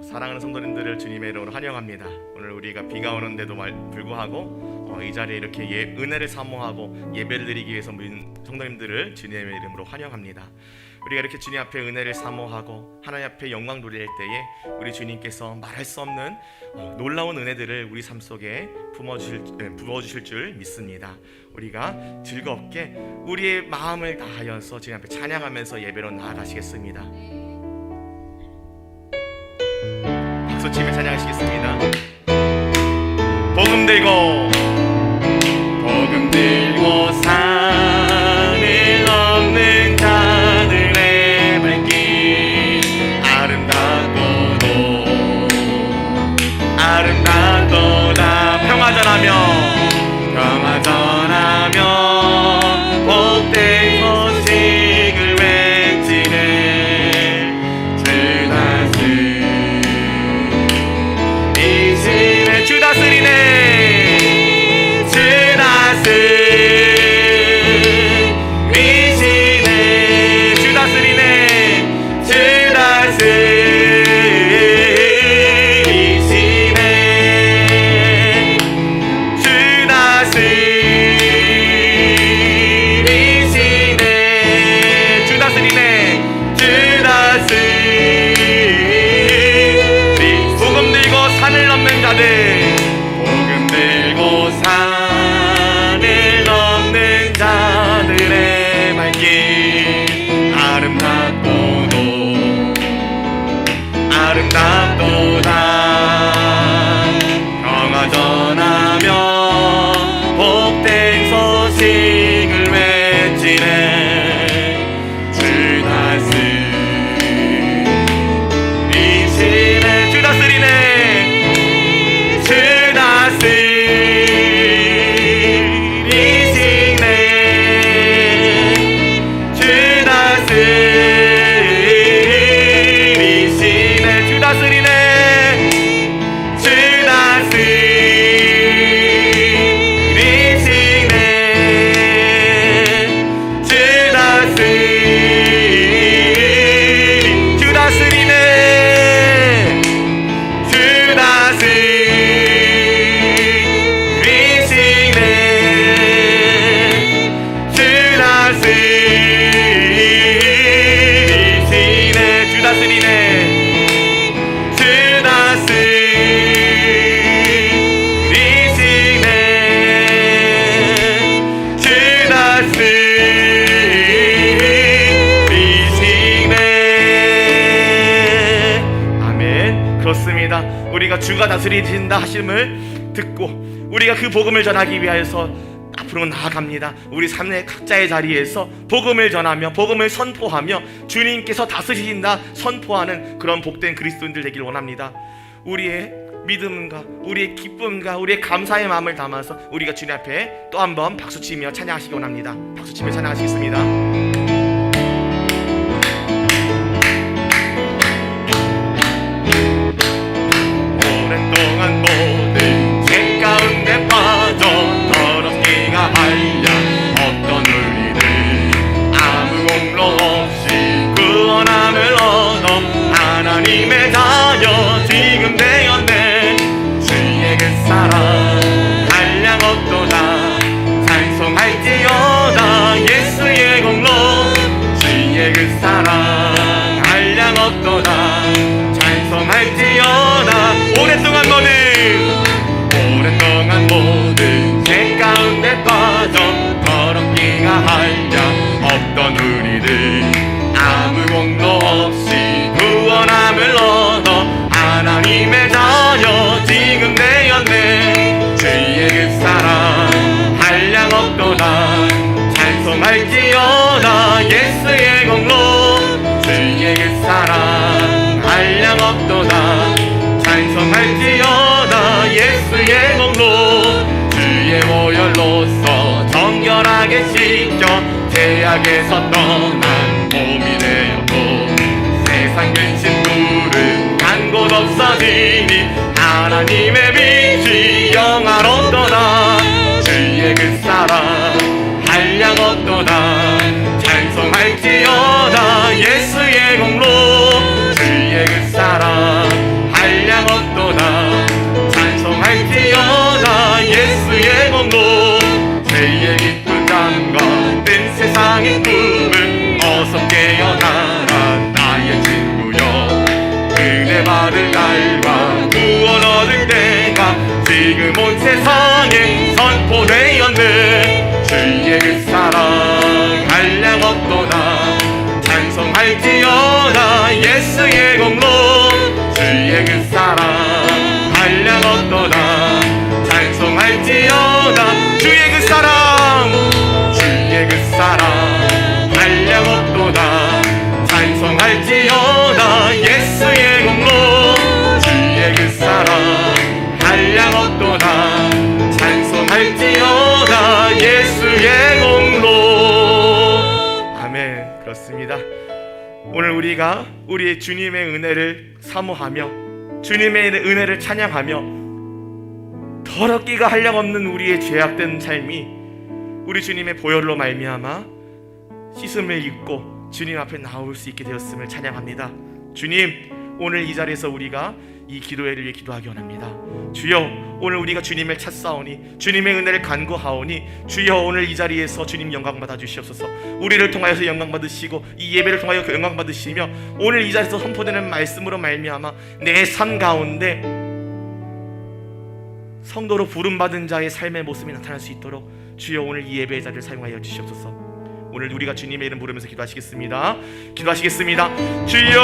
사랑하는 성도님들을 주님의 이름으로 환영합니다. 오늘 우리가 비가 오는데도 불구하고 이 자리에 이렇게 은혜를 사모하고 예배를 드리기 위해서 모인 성도님들을 주님의 이름으로 환영합니다. 우리가 이렇게 주님 앞에 은혜를 사모하고 하나님 앞에 영광 돌릴 때에 우리 주님께서 말할 수 없는 놀라운 은혜들을 우리 삶 속에 부어주실 줄 믿습니다. 우리가 즐겁게 우리의 마음을 다하여서 주님 앞에 찬양하면서 예배로 나아가시겠습니다. 박수치며 찬양하시겠습니다. 복음 들고 산을 넘는 자들의 발길 아름답도다 평화전하며 복된 소식을 외치네 주 다스리네 주 다스리시네 주 다스리네 주 다스리시네 주 다스리시네 주 다스리네 주 다스리 복음 들고 산을 넘는 자들 복음 들고 산을 넘는 자들의 발길 아름답도다 평화전하며 복된 소식을 외치네 주 다스리시네 주 다스리네 주 다스리시네 주 다스리시네 주 다스리네 주 그렇습니다. 우리가 주가 다스리신다 하심을 듣고 우리가 그 복음을 전하기 위하여서 앞으로 나아갑니다. 우리 삶의 각자의 자리에서 복음을 전하며 복음을 선포하며 주님께서 다스리신다 선포하는 그런 복된 그리스도인들 되길 원합니다. 우리의 믿음과 우리의 기쁨과 우리의 감사의 마음을 담아서 우리가 주님 앞에 또 한번 박수치며 찬양하시기 원합니다. 박수치며 찬양하시겠습니다. 오랫동안 모든 죄 가운데 빠져 더럽기가 하여 어떤 우리를 아무 공로 없이 구원함을 얻어 하나님의 자녀 지금 되었네 주의 그 사랑 한량 얻도다 찬송할지어다 예수의 공로 주의 그 사랑 한량 얻도다 찬송할지어다 오랫동안 모든 죄 가운데 빠져 더럽기가 하여 없던 우리를 아무 공로 없이 구원함을 얻어 하나님의 자녀 지금 되었네 주의 그 사랑 한량 없도다 찬송할지어다 예수의 공로 주의 그 사랑 한량 없도다 찬송할지어다 예수의 공로 주의 보혈로서 정결하게 씻겨 죄악에서 떠난 몸이 되었고 세상 근심 둘은 간 곳 없어지니 하나님의 빛이 영화롭도다 주의 그 사랑 한량 얻도다 찬송할지어다 예수의 공로 주의 그 사랑 선포되었네. 주의 그 사랑 한량없도다. 찬송할지어다 예수의 공로. 주의 그 사랑 한량없도다. 찬송할지어다 주의 그 사랑. 주의 그 사랑 한량없도다. 찬송할지어다 예수의 공로. 주의 그 사랑 한량없도다. 찬송할지어다 예수의 공로. 아멘. 그렇습니다. 오늘 우리가 우리의 주님의 은혜를 사모하며 주님의 은혜를 찬양하며 더럽기가 한량없는 우리의 죄악된 삶이 우리 주님의 보혈로 말미암아 씻음을 입고 주님 앞에 나올 수 있게 되었음을 찬양합니다. 주님, 오늘 이 자리에서 우리가 이 기도회를 위해 기도하기 원합니다. 주여, 오늘 우리가 주님을 찾사오니 주님의 은혜를 간구하오니 주여, 오늘 이 자리에서 주님 영광 받아 주시옵소서. 우리를 통하여서 영광 받으시고 이 예배를 통하여 그 영광 받으시며 오늘 이 자리에서 선포되는 말씀으로 말미암아 내 삶 가운데 성도로 부름받은 자의 삶의 모습이 나타날 수 있도록 주여, 오늘 이 예배의 자리를 사용하여 주시옵소서. 오늘 우리가 주님의 이름 부르면서 기도하시겠습니다. 기도하시겠습니다. 주여,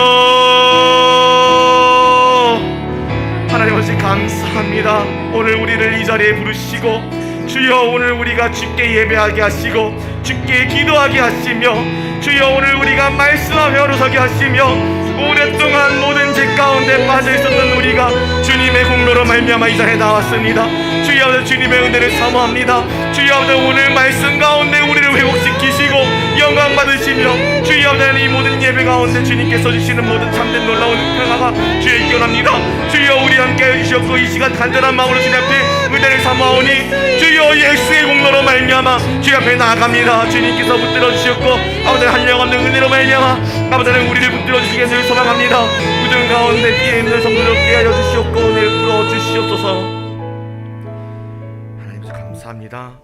하나님 아버지 감사합니다. 오늘 우리를 이 자리에 부르시고 주여, 오늘 우리가 주께 예배하게 하시고 주께 기도하게 하시며 주여, 오늘 우리가 말씀 회로 서게 하시며 오랫동안 모든 죄 가운데 빠져있었던 우리가 주님의 공로로 말미암아 이 자리에 나왔습니다. 주여, 주님의 은혜를 사모합니다. 주여, 오늘 말씀 가운데 우리를 회복시키시고 영광 받으시며 주여, 이 모든 예배 가운데 주님께서 주시는 모든 참된 놀라운 평화가 주여 있게 원합니다. 주여, 우리 함께 해주셨고 이 시간 간절한 마음으로 주님 앞에 은혜를 사모하오니 주여, 예수의 공로로 말미암아 주님 앞에 나아갑니다. 주님께서 붙들어 주셨고 아버지 한량없는 은혜로 말미암아 아버지는 우리를 붙들어 주시겠을 소망합니다. 우정 가운데 피해 있는 성도를 깨하여 주시옵고 은혜를 풀어 주시옵소서. 하나님 감사합니다.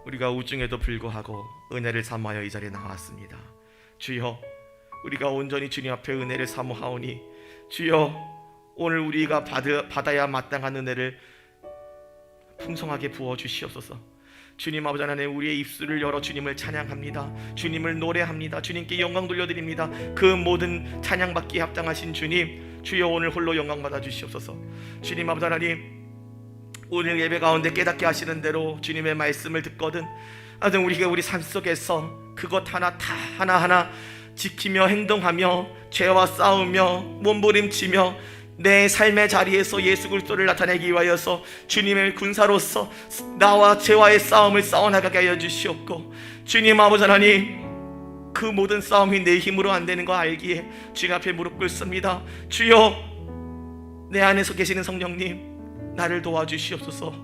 우리가 우중에도 불구하고 은혜를 사모하여 이 자리에 나왔습니다. 주여, 우리가 온전히 주님 앞에 은혜를 사모하오니 주여, 오늘 우리가 받아야 마땅한 은혜를 풍성하게 부어 주시옵소서. 주님 아버지 하나님, 우리의 입술을 열어 주님을 찬양합니다. 주님을 노래합니다. 주님께 영광 돌려드립니다. 그 모든 찬양받기에 합당하신 주님, 주여, 오늘 홀로 영광 받아 주시옵소서. 주님 아버지 하나님, 오늘 예배 가운데 깨닫게 하시는 대로 주님의 말씀을 듣거든 하여튼 우리가 우리 삶 속에서 그것 하나하나 지키며 행동하며 죄와 싸우며 몸부림치며 내 삶의 자리에서 예수 그리스도를 나타내기 위하여서 주님의 군사로서 나와 죄와의 싸움을 싸워나가게 하여 주시옵고 주님 아버지 하나님, 그 모든 싸움이 내 힘으로 안 되는 거 알기에 주님 앞에 무릎 꿇습니다. 주여, 내 안에서 계시는 성령님, 나를 도와주시옵소서.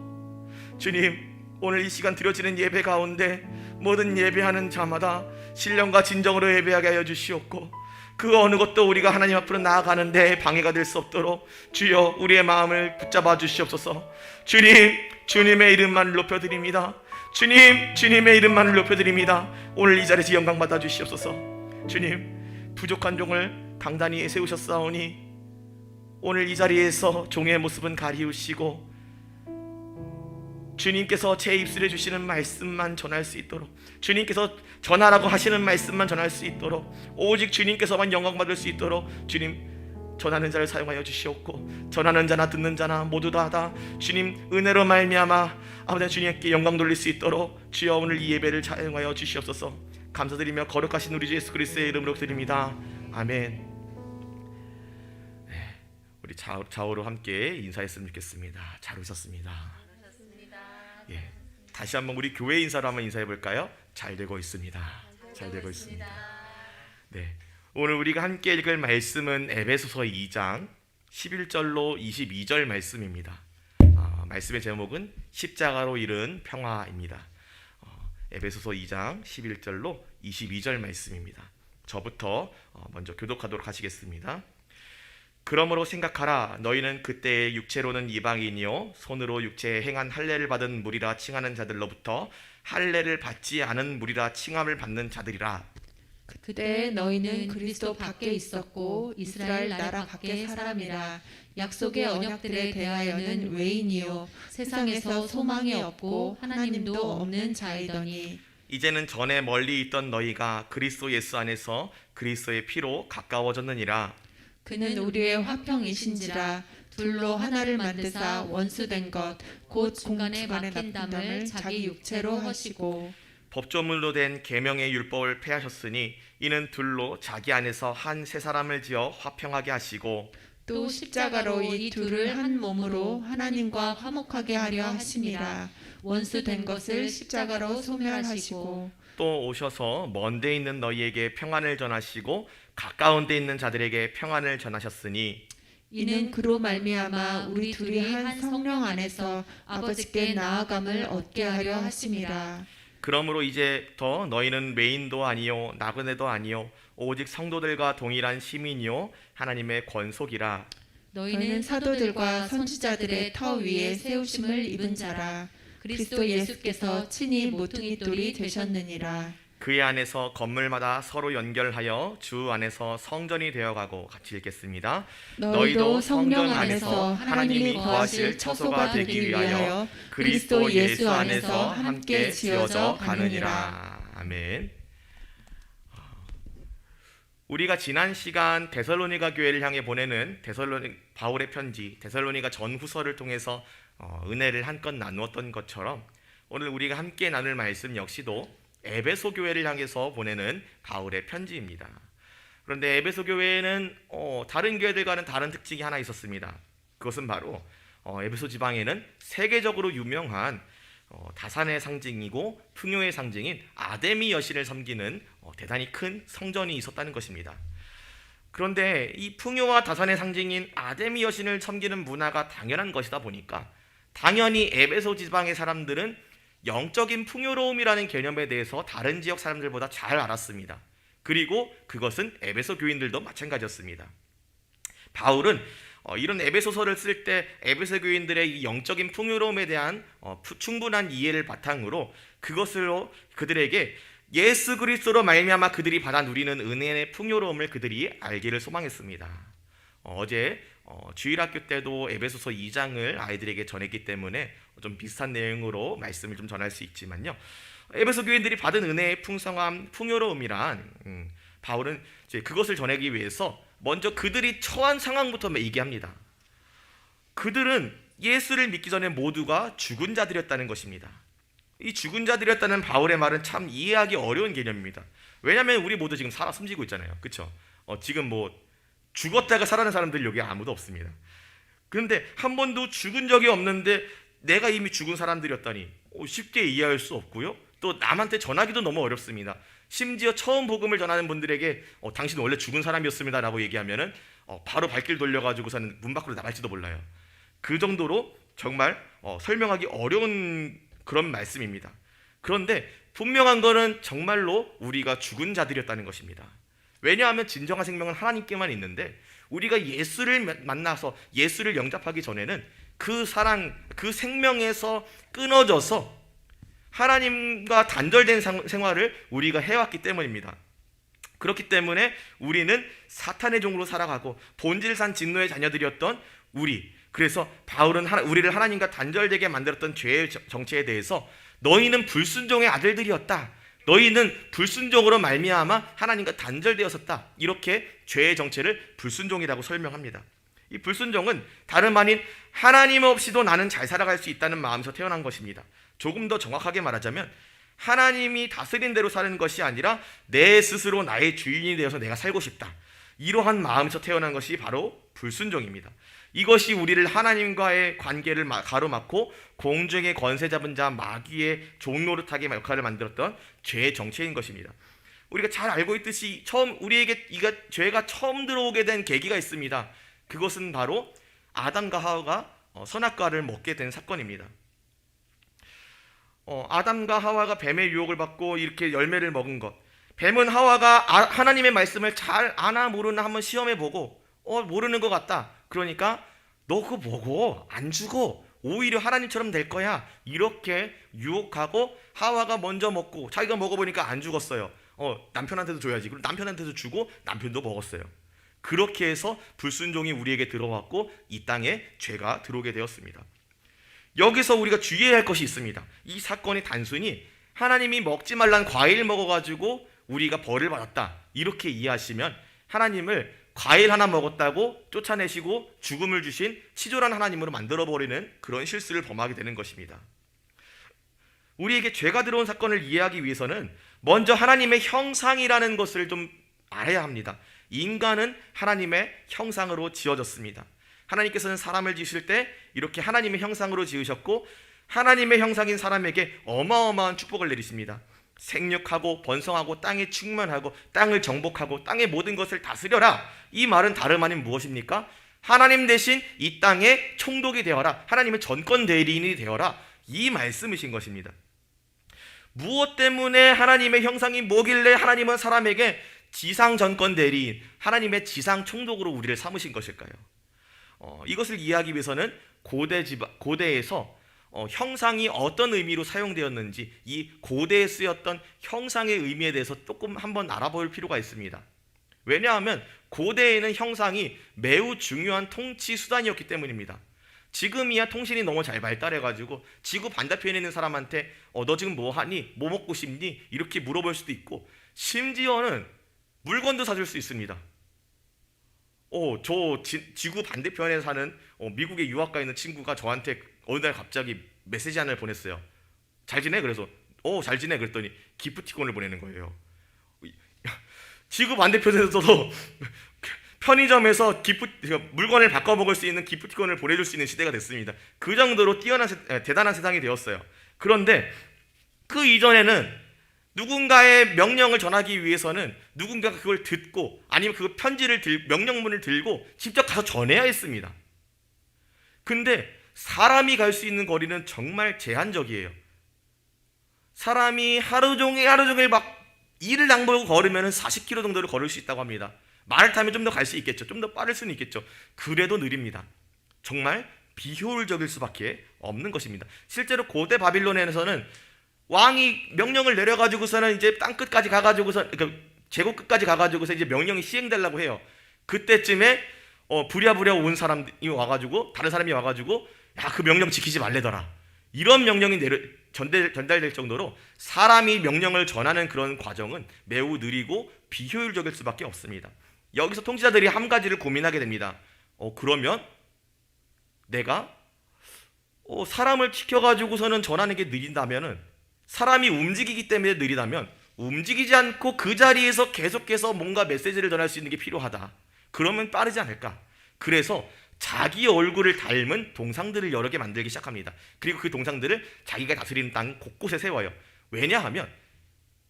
주님, 오늘 이 시간 드려지는 예배 가운데 모든 예배하는 자마다 신령과 진정으로 예배하게 하여 주시옵고 그 어느 것도 우리가 하나님 앞으로 나아가는데 방해가 될 수 없도록 주여, 우리의 마음을 붙잡아 주시옵소서. 주님, 주님의 이름만을 높여드립니다. 주님, 주님의 이름만을 높여드립니다. 오늘 이 자리에서 영광 받아 주시옵소서. 주님, 부족한 종을 당당히 세우셨사오니 오늘 이 자리에서 종의 모습은 가리우시고 주님께서 제 입술에 주시는 말씀만 전할 수 있도록, 주님께서 전하라고 하시는 말씀만 전할 수 있도록, 오직 주님께서만 영광 받을 수 있도록 주님, 전하는 자를 사용하여 주시옵고 전하는 자나 듣는 자나 모두 다 주님 은혜로 말미암아 아버지 주님께 영광 돌릴 수 있도록 주여, 오늘 이 예배를 사용하여 주시옵소서. 감사드리며 거룩하신 우리 주 예수 그리스도의 이름으로 드립니다. 아멘. 우리 좌우로 함께 인사했으면 좋겠습니다. 잘 오셨습니다. 예, 다시 한번 우리 교회 인사로 한번 인사해 볼까요? 잘 되고 있습니다. 잘 되고 있습니다. 네, 오늘 우리가 함께 읽을 말씀은 에베소서 2장 11절로 22절 말씀입니다. 말씀의 제목은 십자가로 이룬 평화입니다. 에베소서 2장 11절로 22절 말씀입니다. 저부터 먼저 교독하도록 하시겠습니다. 그러므로 생각하라. 너희는 그때의 육체로는 이방인이요 손으로 육체에 행한 할례를 받은 무리라 칭하는 자들로부터 할례를 받지 않은 무리라 칭함을 받는 자들이라. 그때 너희는 그리스도 밖에 있었고 이스라엘 나라 밖의 사람이라. 약속의 언약들에 대하여는 외인이요 세상에서 소망이 없고 하나님도 없는 자이더니. 이제는 전에 멀리 있던 너희가 그리스도 예수 안에서 그리스도의 피로 가까워졌느니라. 그는 우리의 화평이신지라. 둘로 하나를 만드사 원수된 것 곧 중간에 막힌 담을 자기 육체로 하시고. 법조물로 된 계명의 율법을 폐하셨으니 이는 둘로 자기 안에서 한 새 사람을 지어 화평하게 하시고 또 십자가로 이 둘을 한 몸으로 하나님과 화목하게 하려 하심이라. 원수된 것을 십자가로 소멸하시고. 또 오셔서 먼 데 있는 너희에게 평안을 전하시고 가까운 데 있는 자들에게 평안을 전하셨으니 이는 그로 말미암아 우리 둘이 한 성령 안에서 아버지께 나아감을 얻게 하려 하심이라. 그러므로 이제 더 너희는 외인도 아니요 나그네도 아니요 오직 성도들과 동일한 시민이요 하나님의 권속이라. 너희는 사도들과 선지자들의 터 위에 세우심을 입은 자라. 그리스도 예수께서 친히 모퉁이 돌이 되셨느니라. 그의 안에서 건물마다 서로 연결하여 주 안에서 성전이 되어가고 같이 읽겠습니다. 너희도 성령 안에서 하나님이 거하실 처소가 되기 위하여 그리스도 예수 안에서 함께 지어져 가느니라. 아멘. 우리가 지난 시간 데살로니가 교회를 향해 보내는 바울의 편지 데살로니가 전후서를 통해서 은혜를 한껏 나누었던 것처럼 오늘 우리가 함께 나눌 말씀 역시도 에베소 교회를 향해서 보내는 바울의 편지입니다. 그런데 에베소 교회에는 다른 교회들과는 다른 특징이 하나 있었습니다. 그것은 바로 에베소 지방에는 세계적으로 유명한 다산의 상징이고 풍요의 상징인 아데미 여신을 섬기는 대단히 큰 성전이 있었다는 것입니다. 그런데 이 풍요와 다산의 상징인 아데미 여신을 섬기는 문화가 당연한 것이다 보니까 당연히 에베소 지방의 사람들은 영적인 풍요로움이라는 개념에 대해서 다른 지역 사람들보다 잘 알았습니다. 그리고 그것은 에베소 교인들도 마찬가지였습니다. 바울은 이런 에베소서를 쓸 때 에베소 교인들의 이 영적인 풍요로움에 대한 충분한 이해를 바탕으로 그것으로 그들에게 예수 그리스도로 말미암아 그들이 받아 누리는 은혜의 풍요로움을 그들이 알기를 소망했습니다. 어제 주일학교 때도 에베소서 2장을 아이들에게 전했기 때문에 좀 비슷한 내용으로 말씀을 좀 전할 수 있지만요. 에베소 교인들이 받은 은혜의 풍성함, 풍요로움이란 바울은 이제 그것을 전하기 위해서 먼저 그들이 처한 상황부터 얘기합니다. 그들은 예수를 믿기 전에 모두가 죽은 자들이었다는 것입니다. 이 죽은 자들이었다는 바울의 말은 참 이해하기 어려운 개념입니다. 왜냐하면 우리 모두 지금 살아 숨지고 있잖아요. 그렇죠? 지금 죽었다가 살아난 사람들 여기 아무도 없습니다. 그런데 한 번도 죽은 적이 없는데 내가 이미 죽은 사람들이었다니 쉽게 이해할 수 없고요. 또 남한테 전하기도 너무 어렵습니다. 심지어 처음 복음을 전하는 분들에게 당신 원래 죽은 사람이었습니다 라고 얘기하면은 바로 발길 돌려가지고서는 문 밖으로 나갈지도 몰라요. 그 정도로 정말 설명하기 어려운 그런 말씀입니다. 그런데 분명한 거는 정말로 우리가 죽은 자들이었다는 것입니다. 왜냐하면 진정한 생명은 하나님께만 있는데 우리가 예수를 만나서 예수를 영접하기 전에는 그 사랑, 그 생명에서 끊어져서 하나님과 단절된 생활을 우리가 해왔기 때문입니다. 그렇기 때문에 우리는 사탄의 종으로 살아가고 본질상 진노의 자녀들이었던 그래서 바울은 우리를 하나님과 단절되게 만들었던 죄의 정체에 대해서 너희는 불순종의 아들들이었다. 너희는 불순종으로 말미암아 하나님과 단절되었었다. 이렇게 죄의 정체를 불순종이라고 설명합니다. 이 불순종은 다름 아닌 하나님 없이도 나는 잘 살아갈 수 있다는 마음에서 태어난 것입니다. 조금 더 정확하게 말하자면 하나님이 다스린 대로 사는 것이 아니라 내 스스로 나의 주인이 되어서 내가 살고 싶다. 이러한 마음에서 태어난 것이 바로 불순종입니다. 이것이 우리를 하나님과의 관계를 가로막고 공중의 권세 잡은 자 마귀의 종노릇하게 역할을 만들었던 죄의 정체인 것입니다. 우리가 잘 알고 있듯이 우리에게 죄가 처음 들어오게 된 계기가 있습니다. 그것은 바로 아담과 하와가 선악과를 먹게 된 사건입니다. 아담과 하와가 뱀의 유혹을 받고 이렇게 열매를 먹은 것. 뱀은 하와가 하나님의 말씀을 잘 아나 모르나 한번 시험해보고 모르는 것 같다. 그러니까 너 그거 먹어. 안 죽어. 오히려 하나님처럼 될 거야. 이렇게 유혹하고 하와가 먼저 먹고 자기가 먹어보니까 안 죽었어요. 남편한테도 줘야지. 그리고 남편한테도 주고 남편도 먹었어요. 그렇게 해서 불순종이 우리에게 들어왔고 이 땅에 죄가 들어오게 되었습니다. 여기서 우리가 주의해야 할 것이 있습니다. 이 사건이 단순히 하나님이 먹지 말란 과일 먹어가지고 우리가 벌을 받았다 이렇게 이해하시면 하나님을 과일 하나 먹었다고 쫓아내시고 죽음을 주신 치졸한 하나님으로 만들어버리는 그런 실수를 범하게 되는 것입니다. 우리에게 죄가 들어온 사건을 이해하기 위해서는 먼저 하나님의 형상이라는 것을 좀 알아야 합니다. 인간은 하나님의 형상으로 지어졌습니다. 하나님께서는 사람을 지으실 때 이렇게 하나님의 형상으로 지으셨고 하나님의 형상인 사람에게 어마어마한 축복을 내리십니다. 생육하고 번성하고 땅에 충만하고 땅을 정복하고 땅의 모든 것을 다스려라. 이 말은 다름 아닌 무엇입니까? 하나님 대신 이 땅의 총독이 되어라. 하나님의 전권 대리인이 되어라. 이 말씀이신 것입니다. 무엇 때문에 하나님의 형상이 뭐길래 하나님은 사람에게 지상 전권 대리인, 하나님의 지상 총독으로 우리를 삼으신 것일까요? 이것을 이해하기 위해서는 고대에서 형상이 어떤 의미로 사용되었는지 이 고대에 쓰였던 형상의 의미에 대해서 조금 한번 알아볼 필요가 있습니다. 왜냐하면 고대에는 형상이 매우 중요한 통치 수단이었기 때문입니다. 지금이야 통신이 너무 잘 발달해가지고 지구 반대편에 있는 사람한테 너 지금 뭐 하니? 뭐 먹고 싶니? 이렇게 물어볼 수도 있고 심지어는 물건도 사줄 수 있습니다. 지구 반대편에 사는 미국에 유학가 있는 친구가 저한테 어느 날 갑자기 메시지 하나를 보냈어요. 잘 지내? 그래서 잘 지내 그랬더니 기프티콘을 보내는 거예요. 지구 반대편에서도 편의점에서 물건을 바꿔 먹을 수 있는 기프티콘을 보내줄 수 있는 시대가 됐습니다. 그 정도로 대단한 세상이 되었어요. 그런데 그 이전에는 누군가의 명령을 전하기 위해서는 누군가가 그걸 듣고 아니면 그 명령문을 들고 직접 가서 전해야 했습니다. 근데 사람이 갈 수 있는 거리는 정말 제한적이에요. 사람이 하루 종일 막 이를 낭보고 걸으면 40km 정도를 걸을 수 있다고 합니다. 말을 타면 좀 더 갈 수 있겠죠. 좀 더 빠를 수는 있겠죠. 그래도 느립니다. 정말 비효율적일 수밖에 없는 것입니다. 실제로 고대 바빌론에서는 왕이 명령을 내려가지고서는 이제 땅 끝까지 가가지고서 제국 끝까지 가가지고서 이제 명령이 시행되려고 해요. 그때쯤에 부랴부랴 온 사람이 와가지고 다른 사람이 와가지고 야, 그 명령 지키지 말래더라. 이런 명령이 전달될 정도로 사람이 명령을 전하는 그런 과정은 매우 느리고 비효율적일 수밖에 없습니다. 여기서 통치자들이 한 가지를 고민하게 됩니다. 그러면 내가 사람을 시켜가지고서는 전하는 게 느린다면은 사람이 움직이기 때문에 느리다면 움직이지 않고 그 자리에서 계속해서 뭔가 메시지를 전할 수 있는 게 필요하다. 그러면 빠르지 않을까? 그래서 자기 얼굴을 닮은 동상들을 여러 개 만들기 시작합니다. 그리고 그 동상들을 자기가 다스리는 땅 곳곳에 세워요. 왜냐하면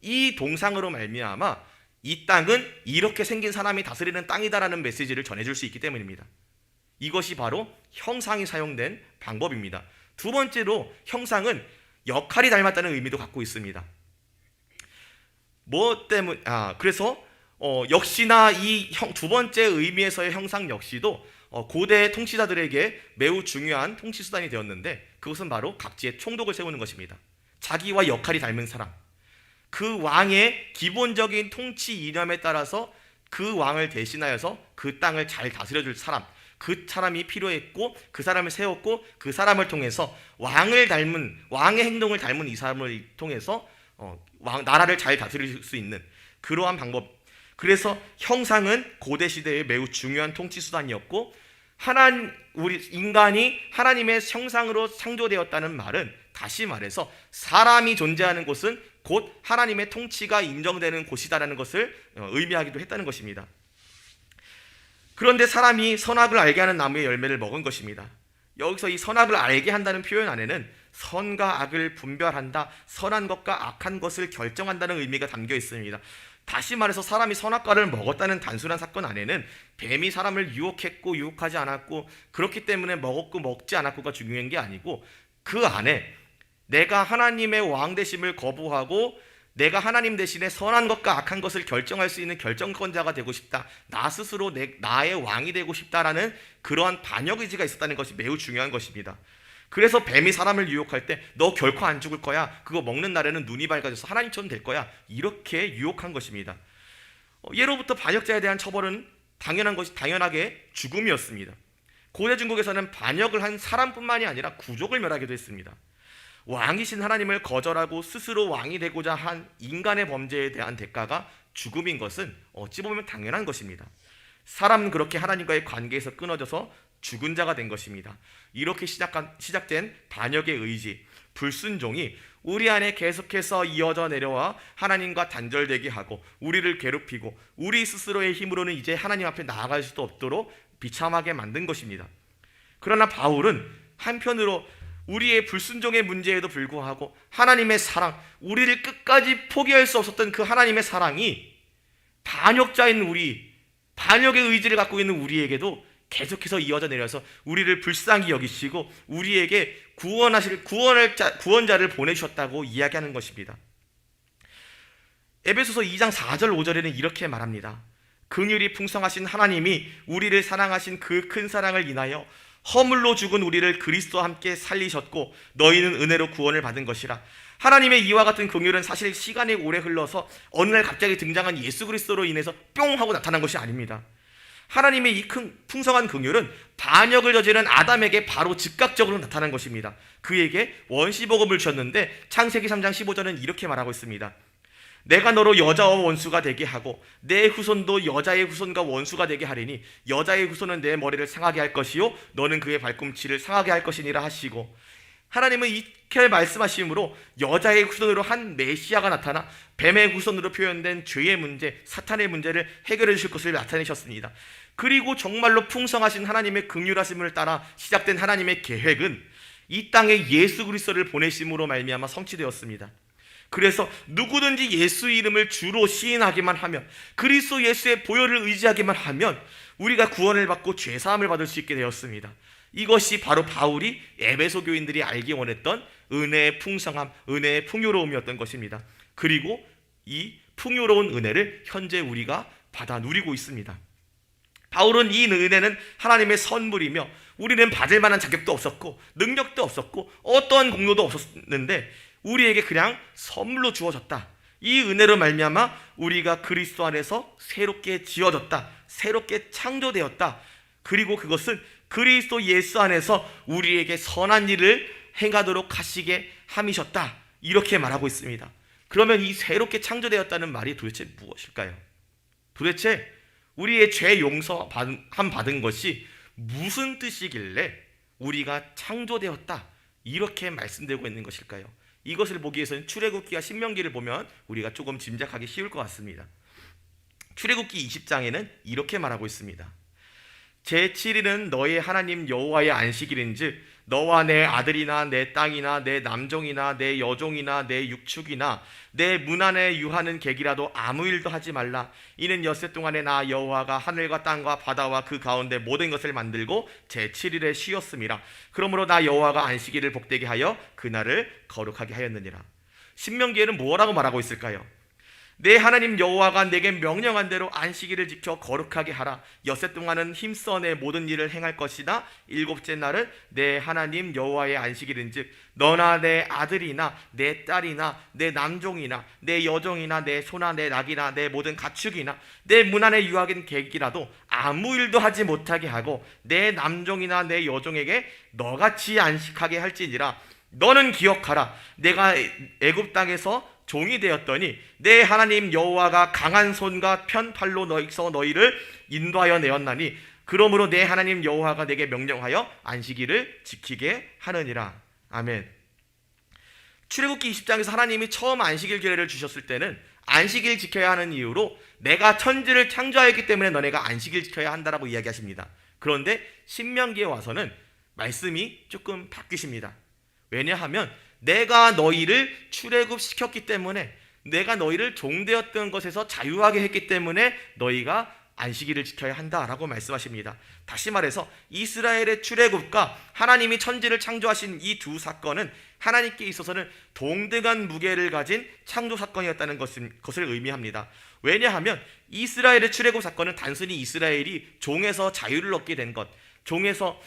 이 동상으로 말미암아 이 땅은 이렇게 생긴 사람이 다스리는 땅이다라는 메시지를 전해줄 수 있기 때문입니다. 이것이 바로 형상이 사용된 방법입니다. 두 번째로 형상은 역할이 닮았다는 의미도 갖고 있습니다. 그래서 역시나 이 두 번째 의미에서의 형상 역시도 고대 통치자들에게 매우 중요한 통치 수단이 되었는데 그것은 바로 각지의 총독을 세우는 것입니다. 자기와 역할이 닮은 사람, 그 왕의 기본적인 통치 이념에 따라서 그 왕을 대신하여서 그 땅을 잘 다스려줄 사람, 그 사람이 필요했고 그 사람을 세웠고 그 사람을 통해서 왕의 행동을 닮은 이 사람을 통해서 나라를 잘 다스릴 수 있는 그러한 방법. 그래서 형상은 고대 시대에 매우 중요한 통치 수단이었고 우리 인간이 하나님의 형상으로 창조되었다는 말은 다시 말해서 사람이 존재하는 곳은 곧 하나님의 통치가 인정되는 곳이다라는 것을 의미하기도 했다는 것입니다. 그런데 사람이 선악을 알게 하는 나무의 열매를 먹은 것입니다. 여기서 이 선악을 알게 한다는 표현 안에는 선과 악을 분별한다, 선한 것과 악한 것을 결정한다는 의미가 담겨 있습니다. 다시 말해서 사람이 선악과를 먹었다는 단순한 사건 안에는 뱀이 사람을 유혹했고 유혹하지 않았고 그렇기 때문에 먹었고 먹지 않았고가 중요한 게 아니고 그 안에 내가 하나님의 왕 되심을 거부하고 내가 하나님 대신에 선한 것과 악한 것을 결정할 수 있는 결정권자가 되고 싶다, 나 스스로 나의 왕이 되고 싶다라는 그러한 반역 의지가 있었다는 것이 매우 중요한 것입니다. 그래서 뱀이 사람을 유혹할 때 너 결코 안 죽을 거야, 그거 먹는 날에는 눈이 밝아져서 하나님처럼 될 거야, 이렇게 유혹한 것입니다. 예로부터 반역자에 대한 처벌은 당연하게 죽음이었습니다. 고대 중국에서는 반역을 한 사람뿐만이 아니라 구족을 멸하기도 했습니다. 왕이신 하나님을 거절하고 스스로 왕이 되고자 한 인간의 범죄에 대한 대가가 죽음인 것은 어찌 보면 당연한 것입니다. 사람은 그렇게 하나님과의 관계에서 끊어져서 죽은 자가 된 것입니다. 이렇게 시작된 반역의 의지, 불순종이 우리 안에 계속해서 이어져 내려와 하나님과 단절되게 하고 우리를 괴롭히고 우리 스스로의 힘으로는 이제 하나님 앞에 나아갈 수도 없도록 비참하게 만든 것입니다. 그러나 바울은 한편으로 우리의 불순종의 문제에도 불구하고 하나님의 사랑, 우리를 끝까지 포기할 수 없었던 그 하나님의 사랑이 반역자인 우리, 반역의 의지를 갖고 있는 우리에게도 계속해서 이어져 내려서 우리를 불쌍히 여기시고 우리에게 구원자를 보내주셨다고 이야기하는 것입니다. 에베소서 2장 4절 5절에는 이렇게 말합니다. 긍휼이 풍성하신 하나님이 우리를 사랑하신 그 큰 사랑을 인하여 허물로 죽은 우리를 그리스도와 함께 살리셨고 너희는 은혜로 구원을 받은 것이라. 하나님의 이와 같은 긍휼은 사실 시간이 오래 흘러서 어느 날 갑자기 등장한 예수 그리스도로 인해서 뿅 하고 나타난 것이 아닙니다. 하나님의 이 큰 풍성한 긍휼은 반역을 저지른 아담에게 바로 즉각적으로 나타난 것입니다. 그에게 원시복음을 주셨는데 창세기 3장 15절은 이렇게 말하고 있습니다. 내가 너로 여자와 원수가 되게 하고 내 후손도 여자의 후손과 원수가 되게 하리니 여자의 후손은 내 머리를 상하게 할 것이요 너는 그의 발꿈치를 상하게 할 것이니라 하시고, 하나님은 이렇게 말씀하심으로 여자의 후손으로 한 메시아가 나타나 뱀의 후손으로 표현된 죄의 문제, 사탄의 문제를 해결해 주실 것을 나타내셨습니다. 그리고 정말로 풍성하신 하나님의 긍휼하심을 따라 시작된 하나님의 계획은 이 땅에 예수 그리스도를 보내심으로 말미암아 성취되었습니다. 그래서 누구든지 예수 이름을 주로 시인하기만 하면, 그리스도 예수의 보혈을 의지하기만 하면 우리가 구원을 받고 죄사함을 받을 수 있게 되었습니다. 이것이 바로 바울이 에베소 교인들이 알기 원했던 은혜의 풍성함, 은혜의 풍요로움이었던 것입니다. 그리고 이 풍요로운 은혜를 현재 우리가 받아 누리고 있습니다. 바울은 이 은혜는 하나님의 선물이며 우리는 받을 만한 자격도 없었고 능력도 없었고 어떠한 공로도 없었는데 우리에게 그냥 선물로 주어졌다. 이 은혜로 말미암아 우리가 그리스도 안에서 새롭게 지어졌다, 새롭게 창조되었다. 그리고 그것은 그리스도 예수 안에서 우리에게 선한 일을 행하도록 하시게 함이셨다, 이렇게 말하고 있습니다. 그러면 이 새롭게 창조되었다는 말이 도대체 무엇일까요? 도대체 우리의 죄 용서함 받은 것이 무슨 뜻이길래 우리가 창조되었다, 이렇게 말씀되고 있는 것일까요? 이것을 보기 위해서는 출애굽기와 신명기를 보면 우리가 조금 짐작하기 쉬울 것 같습니다. 출애굽기 20장에는 이렇게 말하고 있습니다. 제7일은 너의 하나님 여호와의 안식일인즉 너와 내 아들이나 내 땅이나 내 남종이나 내 여종이나 내 육축이나 내 문 안에 유하는 객이라도 아무 일도 하지 말라. 이는 엿새 동안에 나 여호와가 하늘과 땅과 바다와 그 가운데 모든 것을 만들고 제7일에 쉬었음이라. 그러므로 나 여호와가 안식일을 복되게 하여 그날을 거룩하게 하였느니라. 신명기에는 뭐라고 말하고 있을까요? 내 하나님 여호와가 내게 명령한 대로 안식일을 지켜 거룩하게 하라. 엿새 동안은 힘써 내 모든 일을 행할 것이다. 일곱째 날은 내 하나님 여호와의 안식일인즉 너나 내 아들이나 내 딸이나 내 남종이나 내 여종이나 내 소나 내 낙이나 내 모든 가축이나 내 문 안에 유하긴 객이라도 아무 일도 하지 못하게 하고 내 남종이나 내 여종에게 너같이 안식하게 할지니라. 너는 기억하라. 내가 애굽 땅에서 종이 되었더니 내 하나님 여호와가 강한 손과 편팔로 너희를 인도하여 내었나니 그러므로 내 하나님 여호와가 내게 명령하여 안식일을 지키게 하느니라. 아멘. 출애굽기 20장에서 하나님이 처음 안식일 규례를 주셨을 때는 안식일 지켜야 하는 이유로 내가 천지를 창조하였기 때문에 너네가 안식일 지켜야 한다라고 이야기하십니다. 그런데 신명기에 와서는 말씀이 조금 바뀌십니다. 왜냐하면 내가 너희를 출애굽시켰기 때문에, 내가 너희를 종되었던 것에서 자유하게 했기 때문에 너희가 안식일을 지켜야 한다라고 말씀하십니다. 다시 말해서 이스라엘의 출애굽과 하나님이 천지를 창조하신 이 두 사건은 하나님께 있어서는 동등한 무게를 가진 창조 사건이었다는 것을 의미합니다. 왜냐하면 이스라엘의 출애굽 사건은 단순히 이스라엘이 종에서 자유를 얻게 된 것, 종에서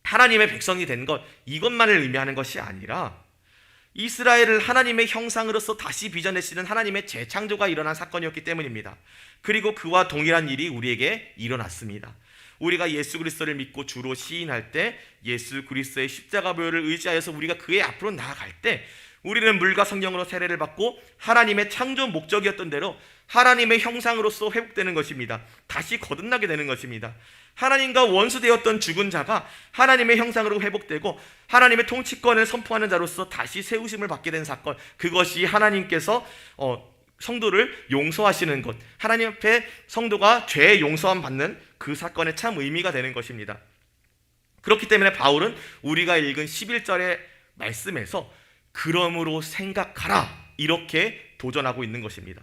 하나님의 백성이 된 것, 이것만을 의미하는 것이 아니라 이스라엘을 하나님의 형상으로서 다시 빚어내시는 하나님의 재창조가 일어난 사건이었기 때문입니다. 그리고 그와 동일한 일이 우리에게 일어났습니다. 우리가 예수 그리스도를 믿고 주로 시인할 때, 예수 그리스도의 십자가 보혈을 의지하여서 우리가 그의 앞으로 나아갈 때, 우리는 물과 성령으로 세례를 받고 하나님의 창조 목적이었던 대로 하나님의 형상으로서 회복되는 것입니다. 다시 거듭나게 되는 것입니다. 하나님과 원수되었던 죽은 자가 하나님의 형상으로 회복되고 하나님의 통치권을 선포하는 자로서 다시 세우심을 받게 된 사건, 그것이 하나님께서 성도를 용서하시는 것, 하나님 앞에 성도가 죄의 용서함 받는 그 사건의 참 의미가 되는 것입니다. 그렇기 때문에 바울은 우리가 읽은 11절의 말씀에서 그러므로 생각하라, 이렇게 도전하고 있는 것입니다.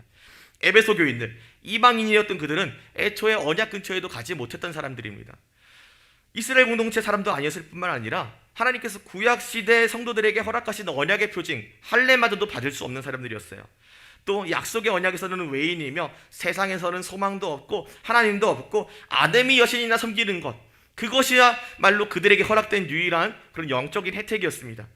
에베소 교인들, 이방인이었던 그들은 애초에 언약 근처에도 가지 못했던 사람들입니다. 이스라엘 공동체 사람도 아니었을 뿐만 아니라 하나님께서 구약시대 성도들에게 허락하신 언약의 표징 할례마저도 받을 수 없는 사람들이었어요. 또 약속의 언약에서는 외인이며 세상에서는 소망도 없고 하나님도 없고 아데미 여신이나 섬기는 것, 그것이야말로 그들에게 허락된 유일한 그런 영적인 혜택이었습니다.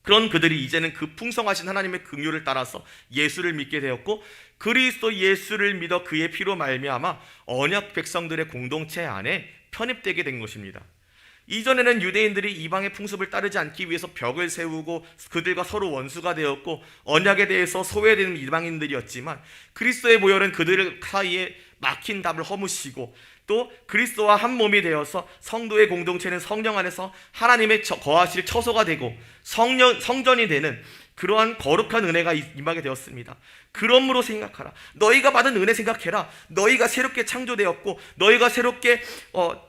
그런 그들이 이제는 그 풍성하신 하나님의 긍휼을 따라서 예수를 믿게 되었고, 그리스도 예수를 믿어 그의 피로 말미암아 언약 백성들의 공동체 안에 편입되게 된 것입니다. 이전에는 유대인들이 이방의 풍습을 따르지 않기 위해서 벽을 세우고 그들과 서로 원수가 되었고 언약에 대해서 소외되는 이방인들이었지만, 그리스도의 보혈은 그들 사이에 막힌 답을 허무시고 또 그리스도와 한 몸이 되어서 성도의 공동체는 성령 안에서 하나님의 거하실 처소가 되고 성전이 되는 그러한 거룩한 은혜가 임하게 되었습니다. 그러므로 생각하라. 너희가 받은 은혜 생각해라. 너희가 새롭게 창조되었고 너희가 새롭게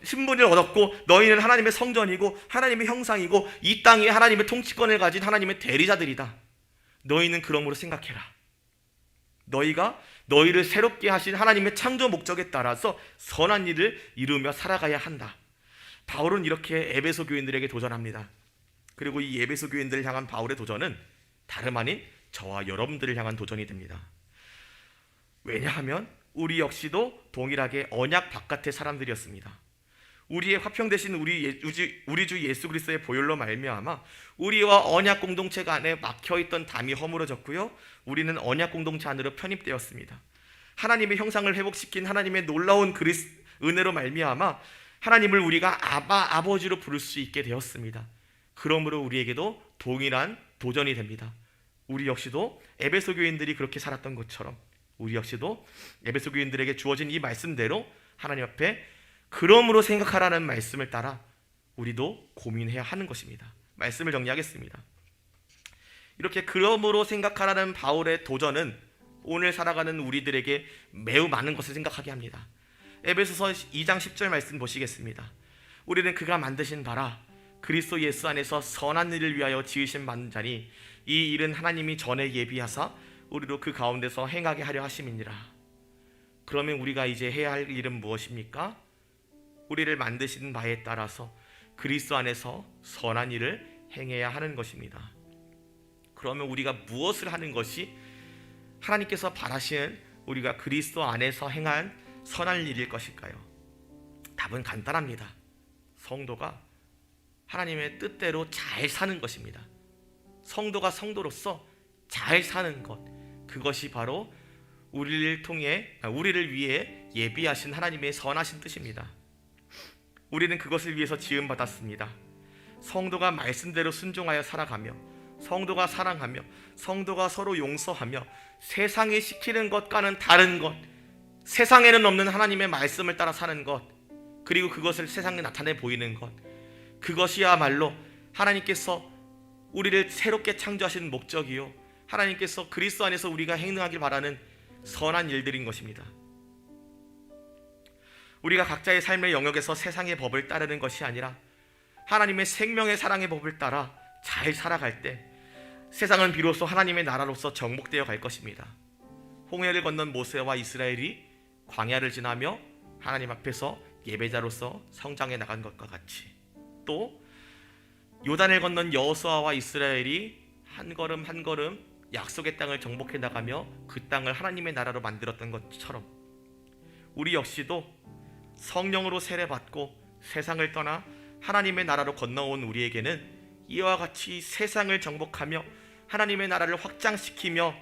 신분을 얻었고 너희는 하나님의 성전이고 하나님의 형상이고 이 땅에 하나님의 통치권을 가진 하나님의 대리자들이다. 너희는 그러므로 생각해라. 너희가 너희를 새롭게 하신 하나님의 창조 목적에 따라서 선한 일을 이루며 살아가야 한다. 바울은 이렇게 에베소 교인들에게 도전합니다. 그리고 이 에베소 교인들을 향한 바울의 도전은 다름 아닌 저와 여러분들을 향한 도전이 됩니다. 왜냐하면 우리 역시도 동일하게 언약 바깥의 사람들이었습니다. 우리의 화평 되신 우리 주 예수 그리스도의 보혈로 말미암아 우리와 언약 공동체 안에 막혀있던 담이 허물어졌고요, 우리는 언약 공동체 안으로 편입되었습니다. 하나님의 형상을 회복시킨 하나님의 놀라운 은혜로 말미암아 하나님을 우리가 아버지로 부를 수 있게 되었습니다. 그러므로 우리에게도 동일한 도전이 됩니다. 우리 역시도 에베소 교인들이 그렇게 살았던 것처럼 우리 역시도 에베소 교인들에게 주어진 이 말씀대로 하나님 앞에 그러므로 생각하라는 말씀을 따라 우리도 고민해야 하는 것입니다. 말씀을 정리하겠습니다. 이렇게 그러므로 생각하라는 바울의 도전은 오늘 살아가는 우리들에게 매우 많은 것을 생각하게 합니다. 에베소서 2장 10절 말씀 보시겠습니다. 우리는 그가 만드신 바라 그리스도 예수 안에서 선한 일을 위하여 지으신 만자니 이 일은 하나님이 전에 예비하사 우리로 그 가운데서 행하게 하려 하심이니라. 그러면 우리가 이제 해야 할 일은 무엇입니까? 우리를 만드신 바에 따라서 그리스도 안에서 선한 일을 행해야 하는 것입니다. 그러면 우리가 무엇을 하는 것이 하나님께서 바라시는 우리가 그리스도 안에서 행한 선한 일일 것일까요? 답은 간단합니다. 성도가 하나님의 뜻대로 잘 사는 것입니다. 성도가 성도로서 잘 사는 것, 그것이 바로 우리를 위해 예비하신 하나님의 선하신 뜻입니다. 우리는 그것을 위해서 지음받았습니다. 성도가 말씀대로 순종하여 살아가며 성도가 사랑하며 성도가 서로 용서하며 세상이 시키는 것과는 다른 것, 세상에는 없는 하나님의 말씀을 따라 사는 것, 그리고 그것을 세상에 나타내 보이는 것, 그것이야말로 하나님께서 우리를 새롭게 창조하신 목적이요, 하나님께서 그리스도 안에서 우리가 행하길 바라는 선한 일들인 것입니다. 우리가 각자의 삶의 영역에서 세상의 법을 따르는 것이 아니라 하나님의 생명의 사랑의 법을 따라 잘 살아갈 때 세상은 비로소 하나님의 나라로서 정복되어 갈 것입니다. 홍해를 건넌 모세와 이스라엘이 광야를 지나며 하나님 앞에서 예배자로서 성장해 나간 것과 같이, 또 요단을 건넌 여호수아와 이스라엘이 한 걸음 한 걸음 약속의 땅을 정복해 나가며 그 땅을 하나님의 나라로 만들었던 것처럼 우리 역시도 성령으로 세례받고 세상을 떠나 하나님의 나라로 건너온 우리에게는 이와 같이 세상을 정복하며 하나님의 나라를 확장시키며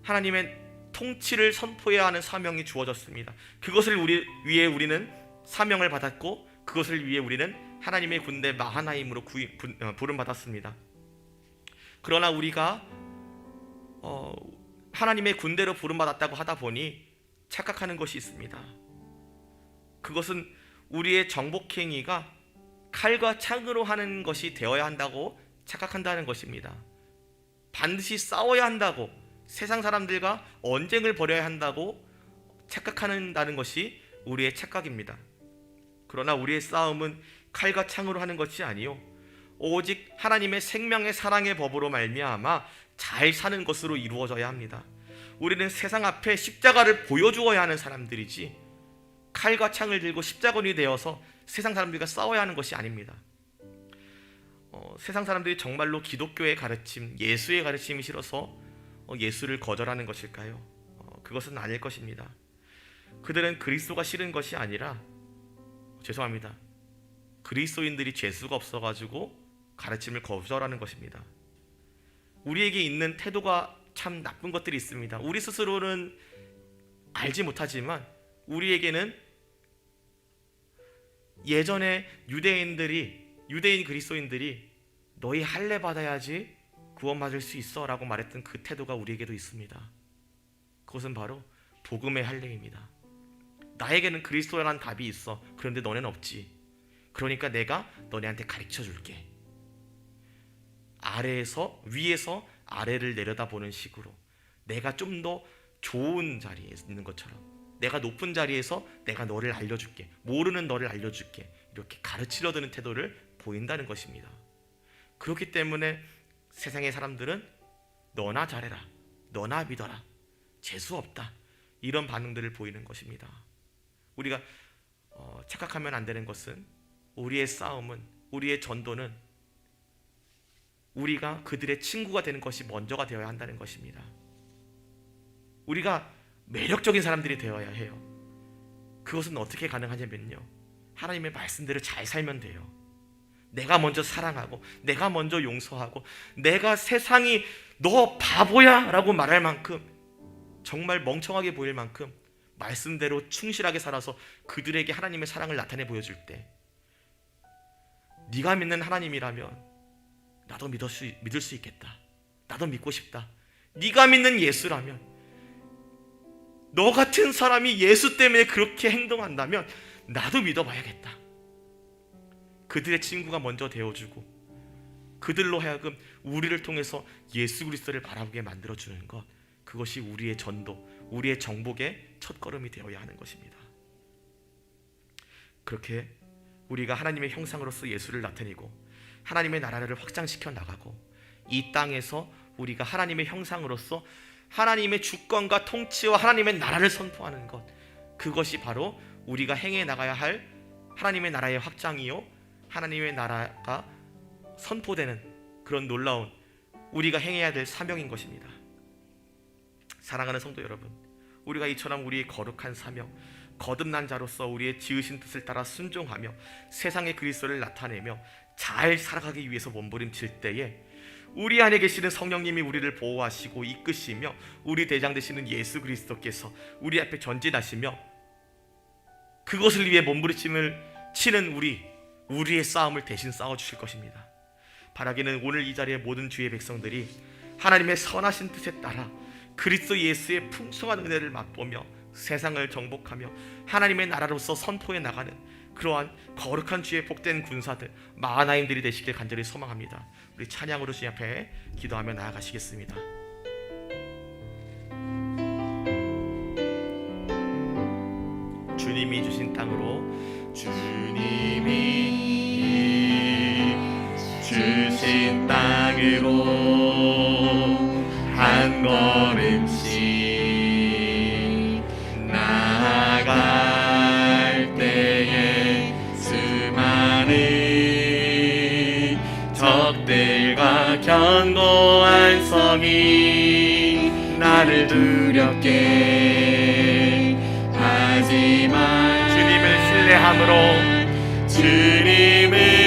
하나님의 통치를 선포해야 하는 사명이 주어졌습니다. 그것을 위해 우리는 사명을 받았고 그것을 위해 우리는 하나님의 군대 마하나임으로 부름받았습니다. 그러나 우리가 하나님의 군대로 부름받았다고 하다 보니 착각하는 것이 있습니다. 그것은 우리의 정복행위가 칼과 창으로 하는 것이 되어야 한다고 착각한다는 것입니다. 반드시 싸워야 한다고, 세상 사람들과 언쟁을 벌여야 한다고 착각한다는 것이 우리의 착각입니다. 그러나 우리의 싸움은 칼과 창으로 하는 것이 아니요 오직 하나님의 생명의 사랑의 법으로 말미암아 잘 사는 것으로 이루어져야 합니다. 우리는 세상 앞에 십자가를 보여주어야 하는 사람들이지 칼과 창을 들고 십자군이 되어서 세상 사람들과 싸워야 하는 것이 아닙니다. 세상 사람들이 정말로 기독교의 가르침, 예수의 가르침이 싫어서 예수를 거절하는 것일까요? 그것은 아닐 것입니다. 그들은 그리스도가 싫은 것이 아니라, 죄송합니다, 그리스도인들이 죄수가 없어가지고 가르침을 거절하는 것입니다. 우리에게 있는 태도가 참 나쁜 것들이 있습니다. 우리 스스로는 알지 못하지만 우리에게는 예전에 유대인 그리스도인들이 너희 할례 받아야지 구원받을 수 있어 라고 말했던 그 태도가 우리에게도 있습니다. 그것은 바로 복음의 할례입니다. 나에게는 그리스도라는 답이 있어. 그런데 너네는 없지. 그러니까 내가 너네한테 가르쳐 줄게. 아래에서 위에서 아래를 내려다보는 식으로, 내가 좀 더 좋은 자리에 있는 것처럼, 내가 높은 자리에서 내가 너를 알려줄게, 모르는 너를 알려줄게, 이렇게 가르치려 드는 태도를 보인다는 것입니다. 그렇기 때문에 세상의 사람들은 너나 잘해라, 너나 믿어라, 재수없다, 이런 반응들을 보이는 것입니다. 우리가 착각하면 안 되는 것은, 우리의 싸움은, 우리의 전도는 우리가 그들의 친구가 되는 것이 먼저가 되어야 한다는 것입니다. 우리가 매력적인 사람들이 되어야 해요. 그것은 어떻게 가능하냐면요, 하나님의 말씀대로 잘 살면 돼요. 내가 먼저 사랑하고, 내가 먼저 용서하고, 내가 세상이 너 바보야 라고 말할 만큼, 정말 멍청하게 보일 만큼 말씀대로 충실하게 살아서 그들에게 하나님의 사랑을 나타내 보여줄 때, 네가 믿는 하나님이라면 나도 믿을 수 있겠다, 나도 믿고 싶다. 네가 믿는 예수라면, 너 같은 사람이 예수 때문에 그렇게 행동한다면 나도 믿어봐야겠다. 그들의 친구가 먼저 되어주고 그들로 하여금 우리를 통해서 예수 그리스도를 바라보게 만들어주는 것, 그것이 우리의 전도, 우리의 정복의 첫걸음이 되어야 하는 것입니다. 그렇게 우리가 하나님의 형상으로서 예수를 나타내고 하나님의 나라를 확장시켜 나가고, 이 땅에서 우리가 하나님의 형상으로서 하나님의 주권과 통치와 하나님의 나라를 선포하는 것, 그것이 바로 우리가 행해 나가야 할 하나님의 나라의 확장이요, 하나님의 나라가 선포되는 그런 놀라운 우리가 행해야 될 사명인 것입니다. 사랑하는 성도 여러분, 우리가 이처럼 우리의 거룩한 사명, 거듭난 자로서 우리의 지으신 뜻을 따라 순종하며 세상의 그리스도를 나타내며 잘 살아가기 위해서 몸부림칠 때에, 우리 안에 계시는 성령님이 우리를 보호하시고 이끄시며 우리 대장 되시는 예수 그리스도께서 우리 앞에 전진하시며 그것을 위해 몸부림을 치는 우리의 싸움을 대신 싸워주실 것입니다. 바라기는 오늘 이 자리에 모든 주의 백성들이 하나님의 선하신 뜻에 따라 그리스도 예수의 풍성한 은혜를 맛보며 세상을 정복하며 하나님의 나라로서 선포해 나가는 그러한 거룩한 주의 복된 군사들, 마하나임들이 되시길 간절히 소망합니다. 우리 찬양으로 주님 앞에 기도하며 나아가시겠습니다. 주님이 주신 땅으로, 주님이 주신 땅으로 한 걸음씩 나아갈 때에 수많은 적들과 견고한 성이 나를 두렵게 하지만 주님을 신뢰함으로, 주님을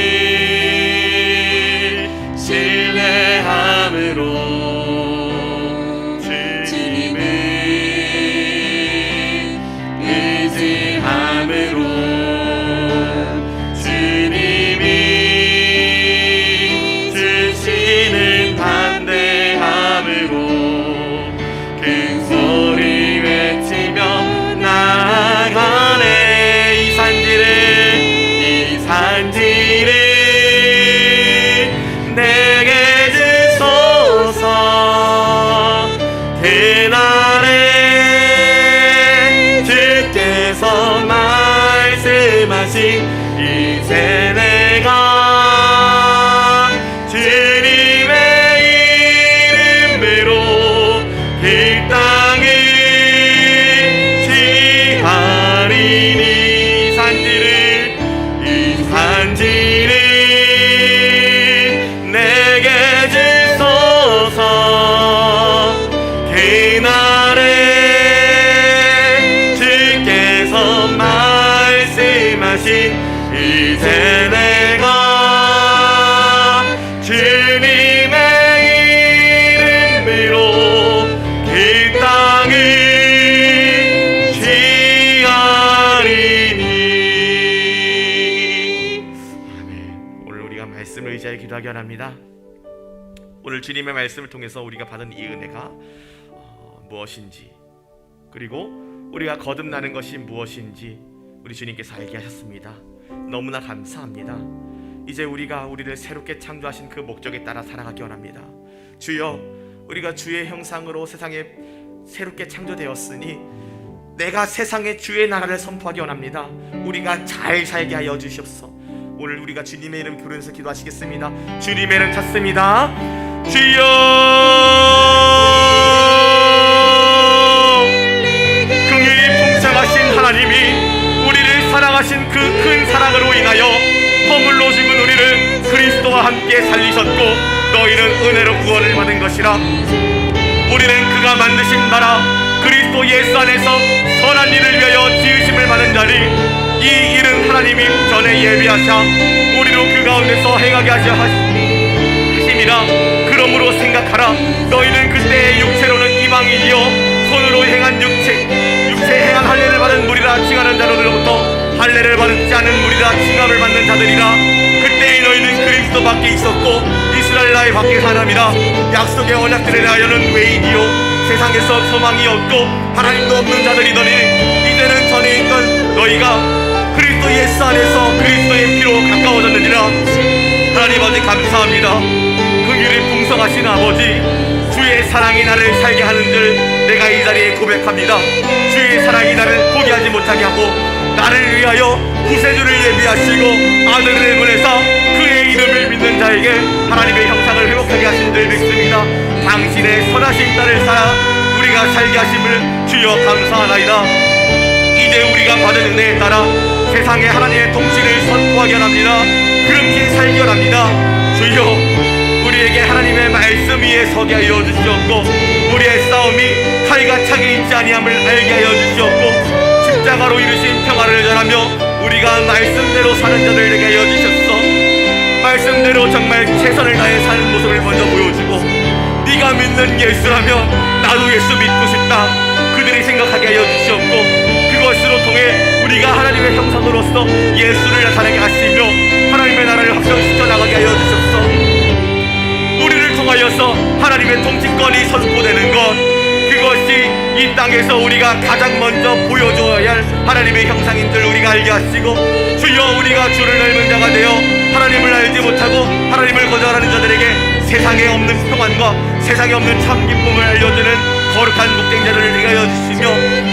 주께서 말씀하신 이제 내가 주님의 이름으로 이 땅을 지하리니 이 산지를 내게 주소서. 그날에 주께서 말씀하신 이제 내가 주님의 이름으로 그 땅을 취하리니. 아멘. 오늘 우리가 말씀을 의지하여 기도하기 원합니다. 오늘 주님의 말씀을 통해서 우리가 받은 이 은혜가 무엇인지, 그리고 우리가 거듭나는 것이 무엇인지 우리 주님께서 알게 하셨습니다. 너무나 감사합니다. 이제 우리를 새롭게 창조하신 그 목적에 따라 살아가기 원합니다. 주여, 우리가 주의 형상으로 세상에 새롭게 창조되었으니 내가 세상에 주의 나라를 선포하기 원합니다. 우리가 잘 살게 하여 주시옵소서. 오늘 우리가 주님의 이름 부르면서 기도하시겠습니다. 주님의 이름 찾습니다. 주여, 하나님이 우리를 사랑하신 그 큰 사랑으로 인하여 허물로 죽은 우리를 그리스도와 함께 살리셨고 너희는 은혜로 구원을 받은 것이라. 우리는 그가 만드신 나라 그리스도 예수 안에서 선한 일을 위하여 지으심을 받은 자리, 이 일은 하나님이 전에 예비하사 우리로 그 가운데서 행하게 하심이라. 그러므로 생각하라. 너희는 그때의 육체로는 이방인이요 손으로 행한 육체 행한 할례를 받은 무리라. 칭하는 자로부터 할례를 받지 않은 무리라 칭함을 받는 자들이라. 그때의 너희는 그리스도 밖에 있었고 이스라엘 나라의 밖에 사람이라. 약속의 언약들에 대하여는 외인이요 세상에서 소망이 없고 하나님도 없는 자들이더니 이제는 전에 있던 너희가 그리스도 예수 안에서 그리스도의 피로 가까워졌느니라. 하나님 아버지 감사합니다. 긍휼이 풍성하신 아버지, 주의 사랑이 나를 살게 하는 줄 내가 이 자리에 고백합니다. 주의 사랑이 나를 포기하지 못하게 하고 나를 위하여 구세주를 예비하시고 아들을 보내사 그의 이름을 믿는 자에게 하나님의 형상을 회복하게 하신 줄 믿습니다. 당신의 선하신 딸을 살아 우리가 살게 하심을 주여 감사하나이다. 이제 우리가 받은 은혜에 따라 세상에 하나님의 통치를 선포하게 합니다. 그렇게 살게 합니다. 주여, 우리에게 하나님의 말씀 위에 서게 하여 주시옵고 우리의 싸움이 칼과 창에 있지 아니함을 알게 하여 주시옵고 십자가로 이루신 평화를 전하며 우리가 말씀대로 사는 자들 되게 하여 주셨소. 말씀대로 정말 최선을 다해 사는 모습을 먼저 보여주고 네가 믿는 예수라면 나도 예수 믿고 싶다 그들이 생각하게 하여 주시옵고 그것으로 통해 우리가 하나님의 형상으로서 예수를 나타내게 하시며 하나님의 나라를 확장시켜 나가게 하여 주셨소. 우리를 통하여서 하나님의 통치권이 선포되는 것, 그것이 이 땅에서 우리가 가장 먼저 보여줘야 할 하나님의 형상인 줄 우리가 알게 하시고 주여, 우리가 주를 닮은 자가 되어 하나님을 알지 못하고 하나님을 거절하는 자들에게 세상에 없는 평안과 세상에 없는 참 기쁨을 알려주는 거룩한 목장자들을 되게 하여 주시며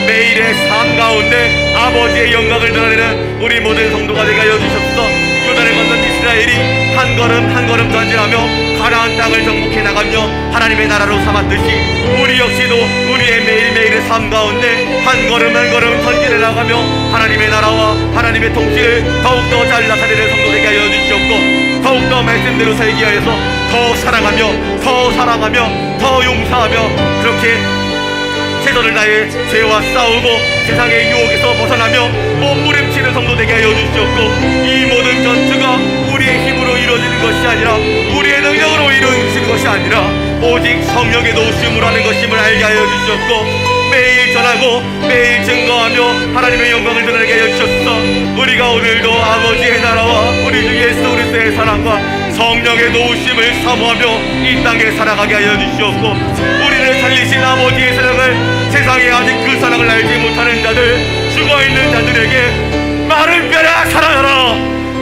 매일의 삶 가운데 아버지의 영광을 드러내는 우리 모든 성도가 되게 하여 주셨어. 요단을 건넌 이스라엘이 한 걸음 한 걸음 전진하며 가나안 땅을 정복해 나가며 하나님의 나라로 삼았듯이 우리 역시도 우리의 매일매일의 삶 가운데 한 걸음 한 걸음 전진해 나가며 하나님의 나라와 하나님의 통치를 더욱더 잘 나타내는 성도 되게 하여 주시옵고 더욱더 말씀대로 살기 위해서 더 사랑하며 더 용서하며 그렇게 최선을 다해 죄와 싸우고 세상의 유혹에서 벗어나며 몸부림치는 성도 되게 하여 주시옵고 이 모든 전투가 우리의 힘으로 이루어지는 것이 아니라 우리의 능력으로 이루어지는 것이 아니라 오직 성령의 도우심으로 하는 것임을 알게 하여 주시옵고 매일 전하고 매일 증거하며 하나님의 영광을 드러내게 하여 주셨어. 우리가 오늘도 아버지의 나라와 우리 주 예수 그리스도의 사랑과 성령의 도우심을 사모하며 이 땅에 살아가게 하여 주시옵고 우리를 살리신 아버지의 사랑을 세상에 아직 그 사랑을 알지 못하는 자들, 죽어있는 자들에게 마른 뼈야 살아나라,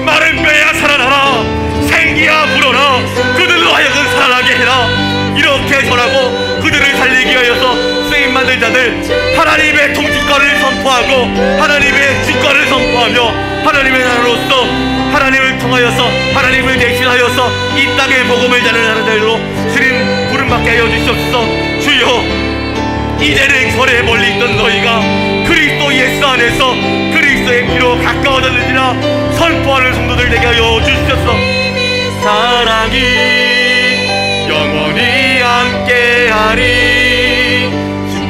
마른 뼈야 살아나라, 생기야 불어라, 그들로 하여금 살아나게 해라. 이렇게 전하고 그들을 살리기 위하여서 하나님 만든 자들 하나님의 통치권을 선포하고 하나님의 주권을 선포하며 하나님의 나라로서 하나님을 통하여서 하나님을 대신하여서 이 땅의 복음을 전하는 자들로 주님 부름받게 하여 주시옵소서. 주여, 이제는 절에 멀리 있던 너희가 그리스도 예수 안에서 그리스도의 피로 가까워졌느니라 선포하는 성도들 되게 하여 주시옵소서. 사랑이 영원히 함께하리.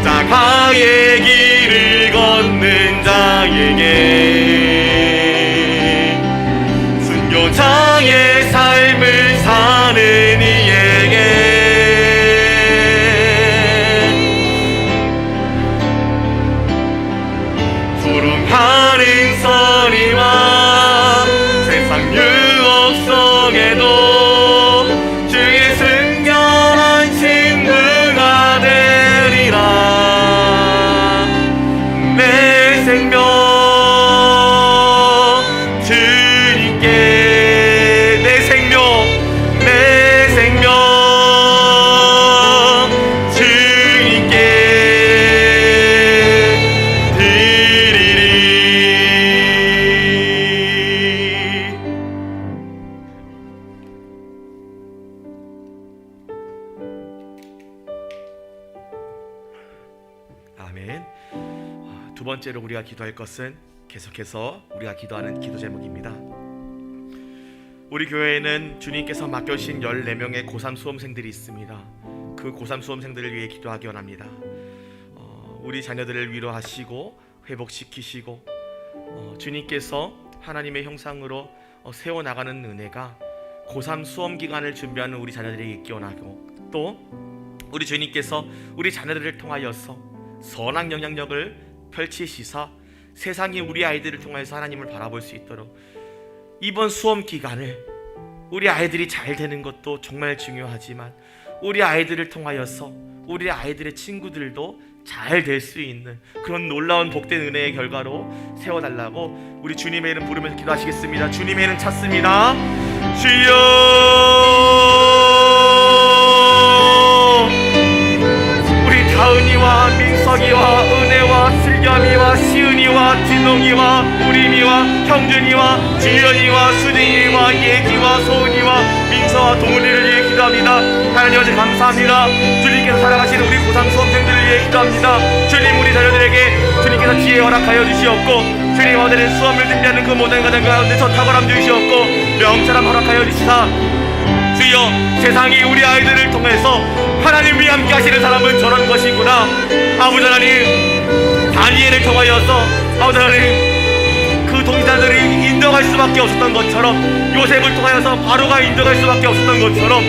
십자가의 길을 걷는 자에게 순교자의 삶을 사는 이에게 하는 선의와 세상 유혹 속에도 주의 순결한 친구가 되리라. 내 생명 주님께 내 생명 주님께 아멘. 두 번째로 우리가 기도할 것은 계속해서 우리가 기도하는 기도 제목입니다. 우리 교회에는 주님께서 맡겨주신 14명의 고3 수험생들이 있습니다. 그 고3 수험생들을 위해 기도하기 원합니다. 우리 자녀들을 위로하시고 회복시키시고 주님께서 하나님의 형상으로 세워나가는 은혜가 고3 수험 기간을 준비하는 우리 자녀들에게 있기 원하고, 또 우리 주님께서 우리 자녀들을 통하여서 선한 영향력을 펼치시사 세상이 우리 아이들을 통해서 하나님을 바라볼 수 있도록 이번 수험 기간을 우리 아이들이 잘 되는 것도 정말 중요하지만 우리 아이들을 통하여서 우리 아이들의 친구들도 잘 될 수 있는 그런 놀라운 복된 은혜의 결과로 세워달라고 우리 주님의 이름 부르면서 기도하시겠습니다. 주님의 이름 찾습니다. 주여, 우리 다은이와 민석이와 은혜와 슬겸이와 시은이와 진홍이와 우림이와 형준이와 주연이와 수진이와 예지와 소은이와 민서와 동훈이를 위해 기도합니다. 하나님 아버지 감사합니다. 주님께서 살아가시는 우리 고3 수험생들을 위해 기도합니다. 주님, 우리 자녀들에게 주님께서 지혜 허락하여 주시옵고 주님 아버지는 수험을 준비하는 그 모든 과정 가운데서 탁월함 주시옵고 명철함 허락하여 주시사 주여, 세상이 우리 아이들을 통해서 하나님이 함께 하시는 사람은 저런 것이구나. 아버지 하나님, 다니엘을 통하여서 아버지 하나님 그 동기자들이 인정할 수밖에 없었던 것처럼, 요셉을 통하여서 바로가 인정할 수밖에 없었던 것처럼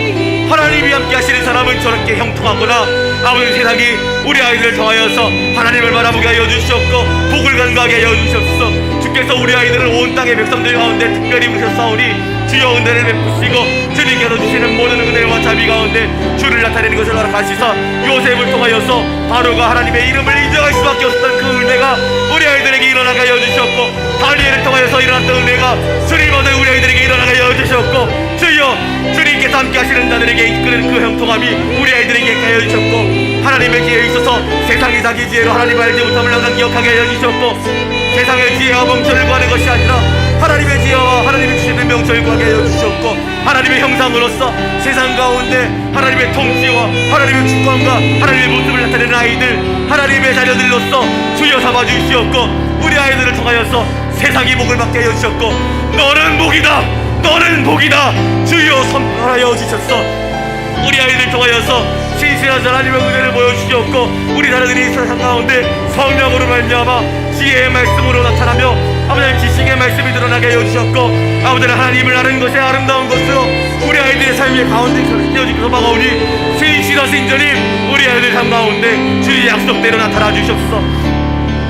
하나님이 함께 하시는 사람은 저렇게 형통하구나. 아버지, 세상이 우리 아이들을 통하여서 하나님을 바라보게 하여 주시옵고 복을 간구하게 하여 주시옵소서. 주께서 우리 아이들을 온 땅의 백성들 가운데 특별히 부르셨사오니 주여 은혜를 베푸시고 주님께서 주시는 모든 은혜와 자비 가운데 주를 나타내는 것을 허락하시사 요셉을 통하여서 바로가 하나님의 이름을 인정할 수밖에 없었던 그 은혜가 우리 아이들에게 일어나게 하여 주셨고, 다니엘을 통하여서 일어났던 은혜가 주님 모든 우리 아이들에게 일어나게 하여 주셨고, 주여 주님께서 함께 하시는 자들에게 이끄는 그 형통함이 우리 아이들에게 하여 주셨고, 하나님의 지혜에 있어서 세상이 자기 지혜로 하나님을 알지 못함을 항상 기억하게 하여 주셨고, 세상의 지혜와 명철을 구하는 것이 아니라 하나님의 지혜와 하나님이 주시는 명철을 구하게 하여 주셨고, 하나님의 형상으로서 세상 가운데 하나님의 통치와 하나님의 주권과 하나님의 모습을 나타내는 아이들, 하나님의 자녀들로서 주여 삼아 주시옵고 우리 아이들을 통하여서 세상이 복을 받게 하여 주셨고, 너는 복이다, 너는 복이다 주여 선포하여 주셨어. 우리 아이들 통하여서 신실한 하나님의 은혜를 보여주셨고, 우리 자녀들이 세상 가운데 성령으로 말미암아 지혜의 말씀으로 나타나며 아버지는 지식의 말씀이 드러나게 하여 주셨고, 아버지는 하나님을 아는 것이 아름다운 것으로 우리 아이들의 삶의 가운데 띄어지고 소망하오니 신실하신 주님, 우리 아이들 삶 가운데 주의 약속대로 나타나 주셨어.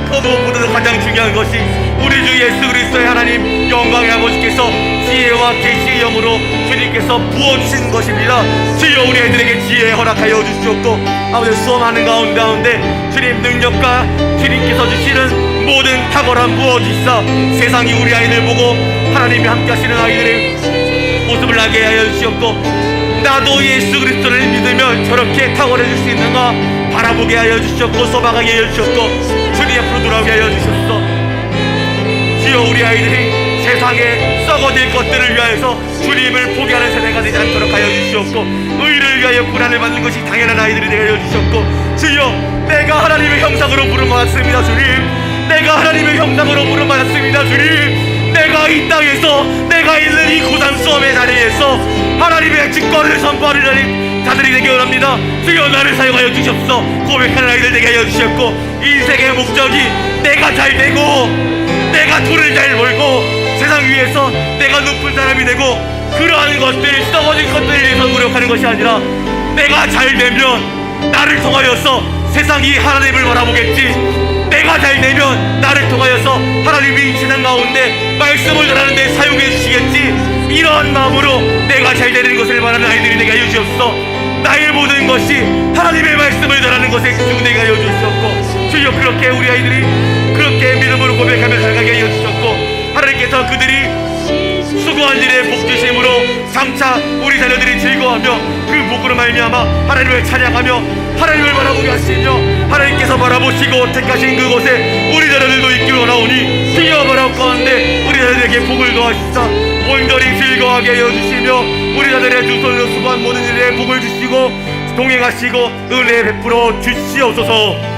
그 무엇보다도 가장 중요한 것이 우리 주 예수 그리스도의 하나님 영광의 아버지께서 지혜와 계시의 영으로 주님께서 부어주신 것입니다. 주여 우리 아이들에게 지혜 허락하여 주시옵고, 아버지 수험하는 가운데 주님 능력과 주님께서 주시는 모든 탁월함 부어주시사 세상이 우리 아이들 보고 하나님이 함께 하시는 아이들의 모습을 나게 하여 주시옵고, 나도 예수 그리스도를 믿으면 저렇게 탁월해질 수 있는가, 바라보게 하여 주셨고 소망하게 하여 주셨고 주님 앞으로 돌아오게 하여 주셨어. 주여 우리 아이들이 세상에 썩어질 것들을 위하여서 주님을 포기하는 세대가 되지 않도록 하여 주시옵고 의를 위하여 고난을 받는 것이 당연한 아이들이 되게 하여 주셨고 주여 내가 하나님의 형상으로 부름받았습니다 주님. 내가 하나님의 형상으로 부름받았습니다 주님. 내가 이 땅에서 내가 있는 이 고단 수업의 자리에서 하나님의 직권을 선포하는 자들이 되게 원합니다. 주여 나를 사용하여 주시옵소서. 고백하는 아이들 되게 하여 주셨고 인생의 목적이 내가 잘 되고 내가 돈을 잘 벌고 세상 위에서 내가 높은 사람이 되고 그러한 것들 썩어진 것들을 위해서 노력하는 것이 아니라 내가 잘 되면 나를 통하여서 세상이 하나님을 바라보겠지. 내가 잘 되면 나를 통하여서 하나님이 이 세상 가운데 말씀을 전하는데 사용해 주시겠지. 이러한 마음으로 내가 잘 되는 것을 바라는 아이들이 되게 하여 주옵소서. 나의 모든 것이 하나님의 말씀을 전하는 것에 집중되게 하여 주시옵고 주여 그렇게 우리 아이들이 그렇게 믿음으로 고백하며 살아가게 하여 주셨고 하나님께서 그들이 수고한 일에 복 주심으로 장차 우리 자녀들이 즐거워하며 그 복으로 말미암아 하나님을 찬양하며 하나님을 바라보게 하시며 하나님께서 바라보시고 택하신 그곳에 우리 자녀들도 있기를 원하오니 주여 바라옵건대 우리 자녀들에게 복을 더하시사 온전히 즐거워하게 하여 주시며 우리 자녀들의 두 손으로 수고한 모든 일에 복을 주시고 동행하시고 은혜 베풀어 주시옵소서.